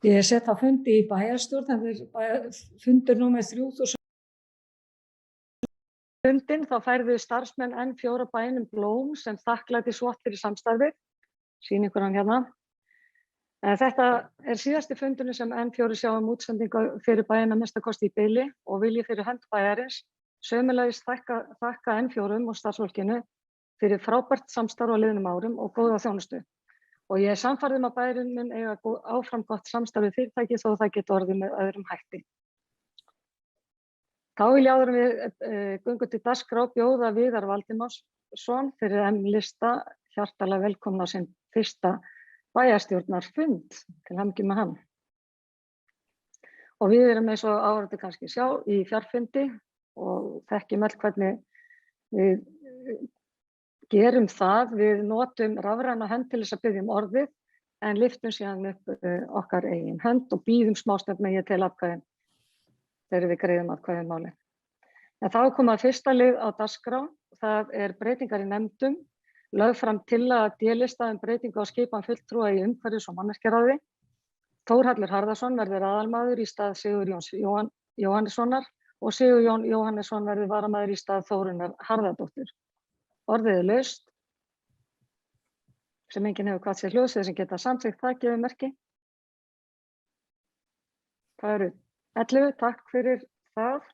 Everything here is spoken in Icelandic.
Ég set á fundi í bæjarstjórn, það fundur númer 3000. Fundinn þá færðu starfsmenn N4 bænum blóm sem þakklæti svott fyrir samstarfið. Sýn ykkur hann hérna. Þetta síðasti fundurinn sem N4 sjá útsendingu fyrir bæina minnstakosti í bili og vil ég fyrir hönd bæjarins sömuleiðis þakka N4 og starfsfólkinu fyrir frábært samstarf á liðnum árum og góða þjónustu. Og ég sannfærð að bærinn mun eiga áfram gott samstarf við fyrirtæki þó það geti orðið með öðrum hætti. Þá vil ég áður en við göngum til dagskrá bjóða Viðar Valdimarsson fyrir M-lista hjartalega velkomna á sinn fyrsta bæjarstjórnarfund, til hamingju með hann. Og við erum eins og áhorfendur kannski sjá í fjarfundi og þekkjum öll hvernig við gerum það, við notum rafræna hönd til þess að biðja orðið en lyftum síðan upp okkar eigin hönd og býðum smástund með ég til atkvæðin þegar við greiðum atkvæðin máli. En þá komið að fyrsta lið á dagskrá, það breytingar í nefndum, lögð fram tillaga D-lista breytingu á skipan fulltrúa í umhverfis- og mannvirkjaráði. Þórhallur Harðarson verður aðalmaður í stað Sigurjóns Jóhannessonar og Sigurjón Jóhannesson verður varamaður í stað Þórunnar Harðardóttur. Orðið laust, sem enginn hefur kvatt sér hljóðs, sem geta samþykkt það gefið merki. Það eru 11, takk fyrir það.